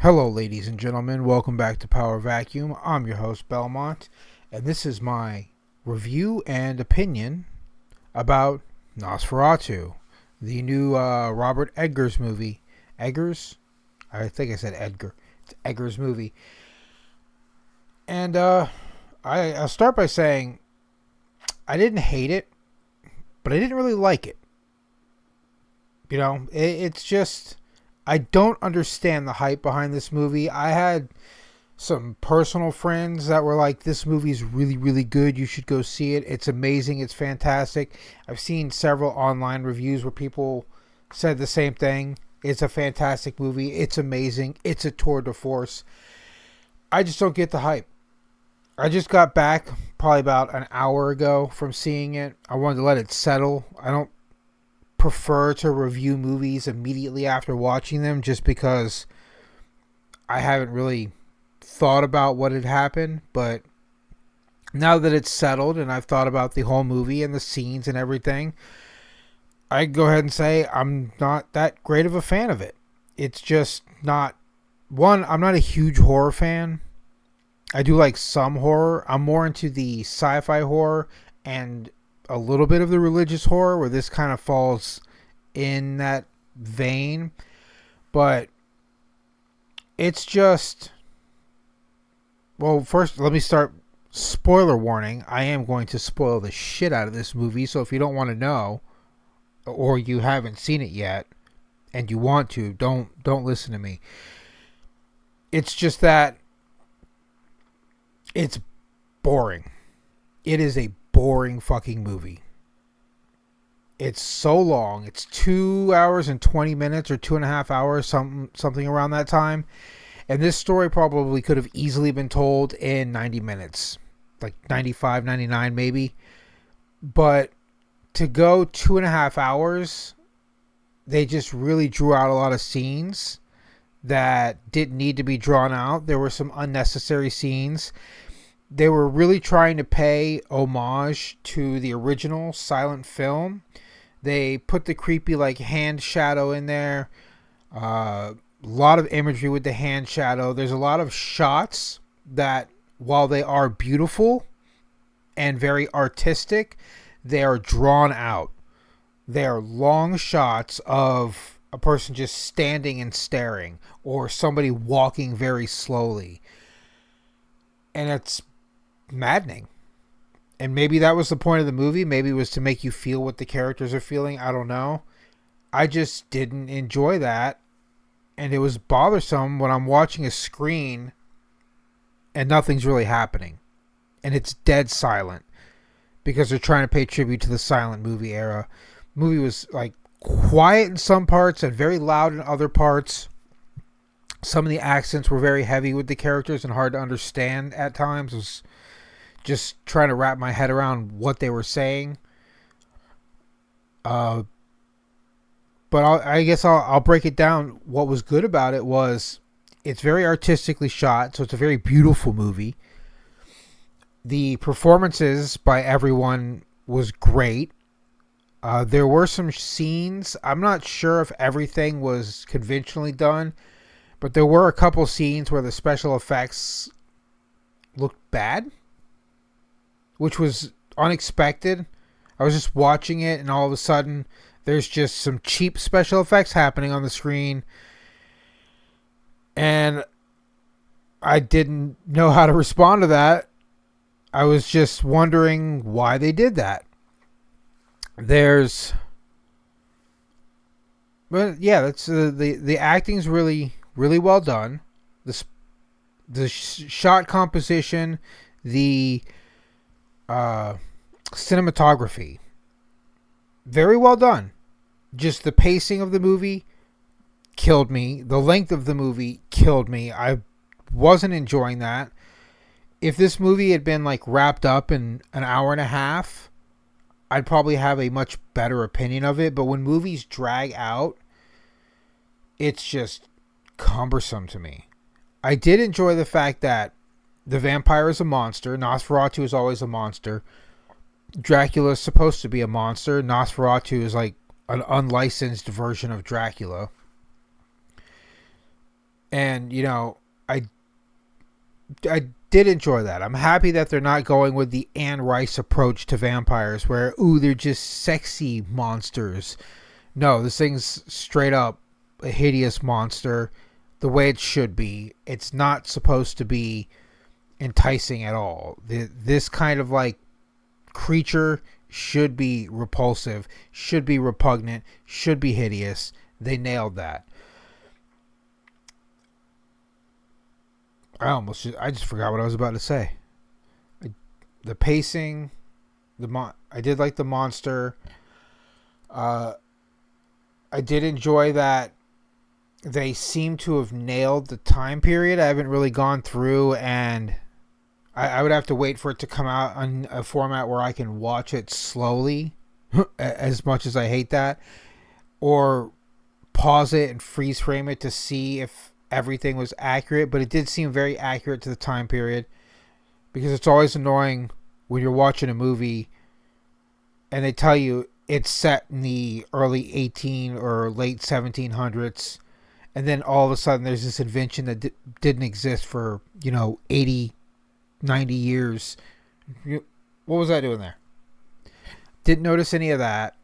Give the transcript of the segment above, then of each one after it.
Hello, ladies and gentlemen. Welcome back to Power Vacuum. I'm your host, Belmont, and this is my review and opinion about Nosferatu, the new Robert Eggers movie. Eggers? I said Edgar. It's Eggers movie. And I'll start by saying I didn't hate it, but I didn't really like it. It's just I don't understand the hype behind this movie. I had some personal friends that were like, this movie is really, really good. You should go see it. It's amazing. It's fantastic. I've seen several online reviews where people said the same thing. It's a fantastic movie. It's amazing. It's a tour de force. I just don't get the hype. I just got back probably about an hour ago from seeing it. I wanted to let it settle. I don't prefer to review movies immediately after watching them just because I haven't really thought about what had happened. But now that it's settled and I've thought about the whole movie and the scenes and everything, I go ahead and say I'm not that great of a fan of it. It's just not one. I'm not a huge horror fan. I do like some horror. I'm more into the sci-fi horror and a little bit of the religious horror, where this kind of falls in that vein. But it's just, well, first let me start. Spoiler warning, I am going to spoil the shit out of this movie, so if you don't want to know or you haven't seen it yet and you want to, don't listen to me. It's just that it's boring. It is a boring fucking movie. It's so long. It's 2 hours and 20 minutes or 2.5 hours, something around that time. And this story probably could have easily been told in 90 minutes, like 95, 99 maybe. But to go 2.5 hours, they just really drew out a lot of scenes that didn't need to be drawn out. There were some unnecessary scenes. They were really trying to pay homage to the original silent film. They put the creepy hand shadow in there. A lot of imagery with the hand shadow. There's a lot of shots that, while they are beautiful and very artistic, they are drawn out. They are long shots of a person just standing and staring, or somebody walking very slowly. And it's maddening. And maybe that was the point of the movie. Maybe it was to make you feel what the characters are feeling. I don't know. I just didn't enjoy that. And it was bothersome when I'm watching a screen and nothing's really happening. And it's dead silent. Because they're trying to pay tribute to the silent movie era. The movie was quiet in some parts and very loud in other parts. Some of the accents were very heavy with the characters and hard to understand at times. It was just trying to wrap my head around what they were saying. But I guess I'll break it down. What was good about it was it's very artistically shot, so it's a very beautiful movie. The performances by everyone was great. There were some scenes. I'm not sure if everything was conventionally done, but there were a couple scenes where the special effects looked bad, which was unexpected. I was just watching it, and all of a sudden, there's just some cheap special effects happening on the screen. And I didn't know how to respond to that. I was just wondering why they did that. But yeah, that's the acting's really, really well done. The shot composition, the cinematography, very well done. Just the pacing of the movie killed me. The length of the movie killed me. I wasn't enjoying that. If this movie had been wrapped up in an hour and a half, I'd probably have a much better opinion of it. But when movies drag out, it's just cumbersome to me. I did enjoy the fact that the vampire is a monster. Nosferatu is always a monster. Dracula is supposed to be a monster. Nosferatu is an unlicensed version of Dracula. And I I did enjoy that. I'm happy that they're not going with the Anne Rice approach to vampires, where they're just sexy monsters. No, this thing's straight up a hideous monster, the way it should be. It's not supposed to be enticing at all. This kind of like creature should be repulsive, should be repugnant, should be hideous. They nailed that. I just forgot what I was about to say. The pacing, I did like the monster. Uh, I did enjoy that they seem to have nailed the time period. I haven't really gone through, and I would have to wait for it to come out on a format where I can watch it slowly, as much as I hate that, or pause it and freeze frame it to see if everything was accurate. But it did seem very accurate to the time period, because it's always annoying when you're watching a movie and they tell you it's set in the early 18 or late 1700s, and then all of a sudden there's this invention that didn't exist for 80, 90 years. What was I doing there? Didn't notice any of that.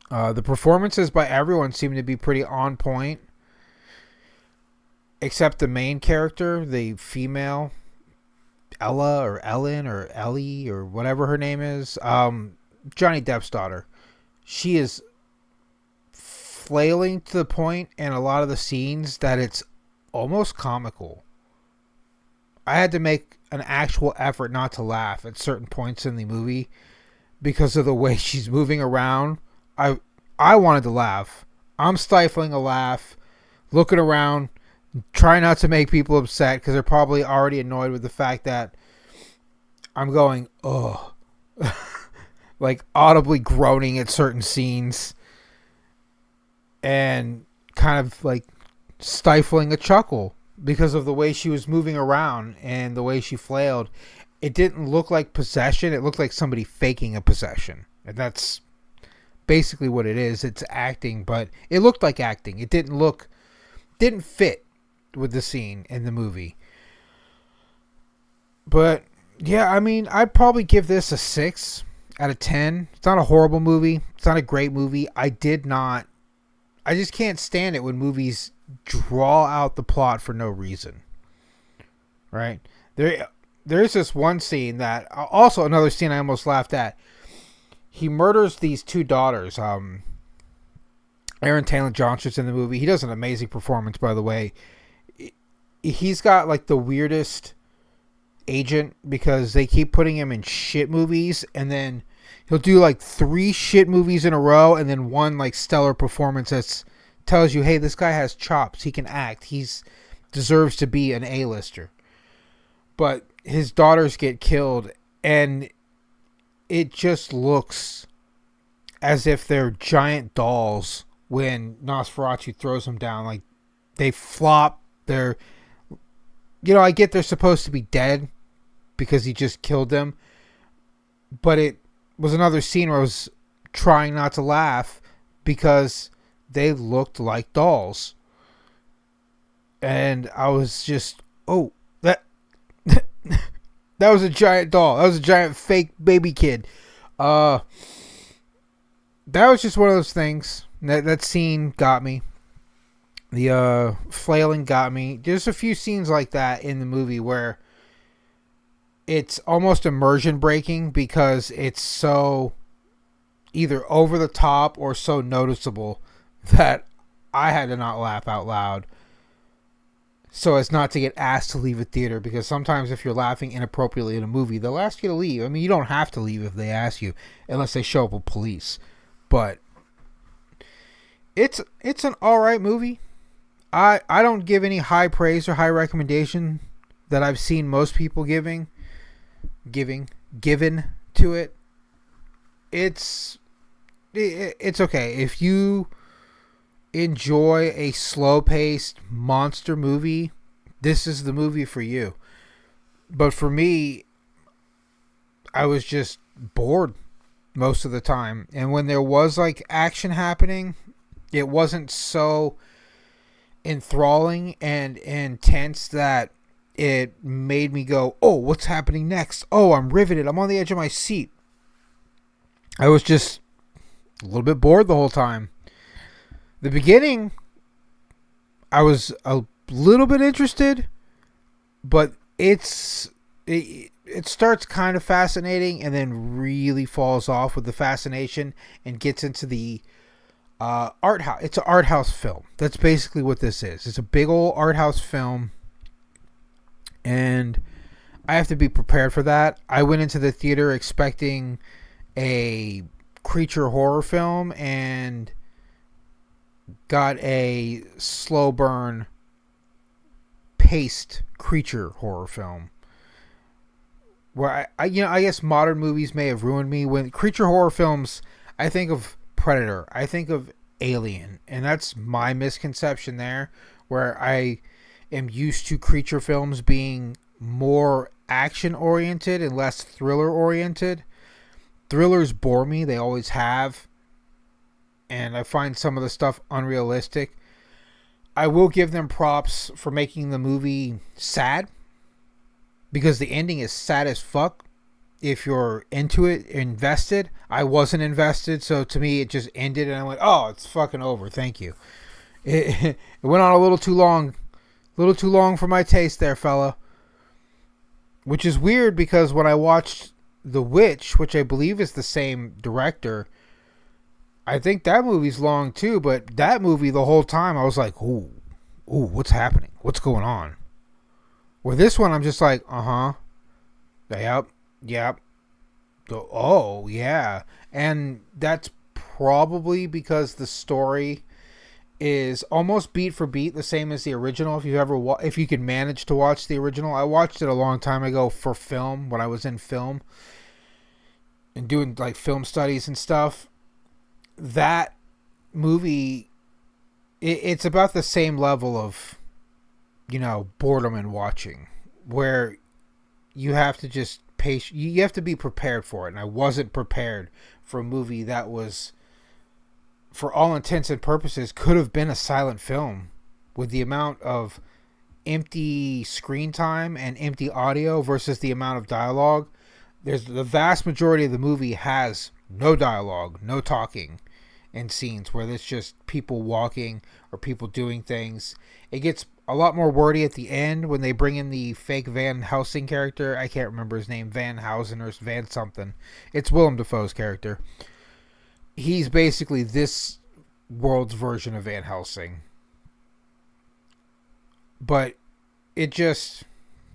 The performances by everyone seem to be pretty on point, except the main character, the female, Ella or Ellen or Ellie or whatever her name is, Johnny Depp's daughter. She is flailing to the point in a lot of the scenes that it's almost comical. I had to make an actual effort not to laugh at certain points in the movie because of the way she's moving around. I wanted to laugh. I'm stifling a laugh, looking around, trying not to make people upset because they're probably already annoyed with the fact that I'm going, ugh. Like audibly groaning at certain scenes and kind of like stifling a chuckle because of the way she was moving around and the way she flailed. It didn't look like possession. It looked like somebody faking a possession. And that's basically what it is. It's acting, but it looked like acting. It didn't fit with the scene in the movie. But yeah, I mean, I'd probably give this a 6 out of 10. It's not a horrible movie. It's not a great movie. I just can't stand it when movies draw out the plot for no reason. Right? There's this one scene that, also another scene I almost laughed at. He murders these two daughters. Aaron Taylor Johnson's in the movie. He does an amazing performance, by the way. He's got like the weirdest agent because they keep putting him in shit movies, and then he'll do like 3 shit movies in a row and then one like stellar performance that tells you, hey, this guy has chops. He can act. He's deserves to be an A-lister. But his daughters get killed, and it just looks as if they're giant dolls when Nosferatu throws them down. Like, they flop. I get they're supposed to be dead because he just killed them. But it was another scene where I was trying not to laugh because they looked like dolls. And I was just, that was a giant doll. That was a giant fake baby kid. That was just one of those things. That scene got me. The flailing got me. There's a few scenes like that in the movie where it's almost immersion breaking because it's so either over the top or so noticeable that I had to not laugh out loud so as not to get asked to leave a theater, because sometimes if you're laughing inappropriately in a movie, they'll ask you to leave. I mean, you don't have to leave if they ask you, unless they show up with police. But it's an alright movie. I don't give any high praise or high recommendation that I've seen most people given to it. It's okay. If you enjoy a slow-paced monster movie, this is the movie for you. But for me, I was just bored most of the time. And when there was like action happening, it wasn't so enthralling and intense that it made me go, oh, what's happening next? Oh, I'm riveted. I'm on the edge of my seat. I was just a little bit bored the whole time. The beginning, I was a little bit interested, but it starts kind of fascinating and then really falls off with the fascination and gets into the art house. It's an art house film. That's basically what this is. It's a big old art house film, and I have to be prepared for that. I went into the theater expecting a creature horror film and got a slow burn paced creature horror film. Where I guess modern movies may have ruined me. When creature horror films, I think of Predator, I think of Alien, and that's my misconception there, where I am used to creature films being more action oriented and less thriller oriented. Thrillers bore me, they always have, and I find some of the stuff unrealistic. I will give them props for making the movie sad, because the ending is sad as fuck. If you're into it, invested. I wasn't invested, so to me it just ended and I went, oh, it's fucking over, thank you. It went on a little too long for my taste there, fella. Which is weird, because when I watched The Witch, which I believe is the same director, I think that movie's long too, but that movie the whole time I was like, ooh, what's happening? What's going on? Where this one I'm just like, yep. Oh, yeah. And that's probably because the story is almost beat for beat the same as the original. If you could manage to watch the original, I watched it a long time ago for film, when I was in film and doing like film studies and stuff. That movie, it's about the same level of, boredom and watching, where you have to just you have to be prepared for it. And I wasn't prepared for a movie that was, for all intents and purposes, could have been a silent film, with the amount of empty screen time and empty audio versus the amount of dialogue. There's the vast majority of the movie has no dialogue, no talking in scenes, where there's just people walking or people doing things. It gets a lot more wordy at the end when they bring in the fake Van Helsing character. I can't remember his name, Van Housen or Van something. It's Willem Dafoe's character. He's basically this world's version of Van Helsing. But it just,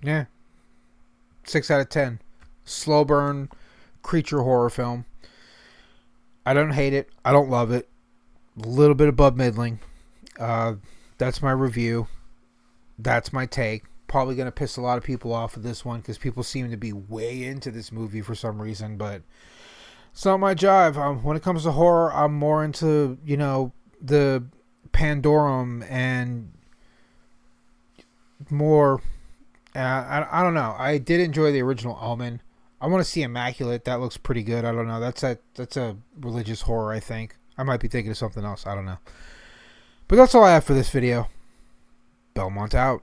6 out of 10. Slow burn creature horror film. I don't hate it. I don't love it. A little bit above middling. That's my review. That's my take. Probably going to piss a lot of people off with this one, because people seem to be way into this movie for some reason, but it's not my jive. When it comes to horror, I'm more into, the Pandorum and more. I don't know. I did enjoy the original Omen. I want to see Immaculate. That looks pretty good. I don't know. That's a religious horror, I think. I might be thinking of something else. I don't know. But that's all I have for this video. Belmont out.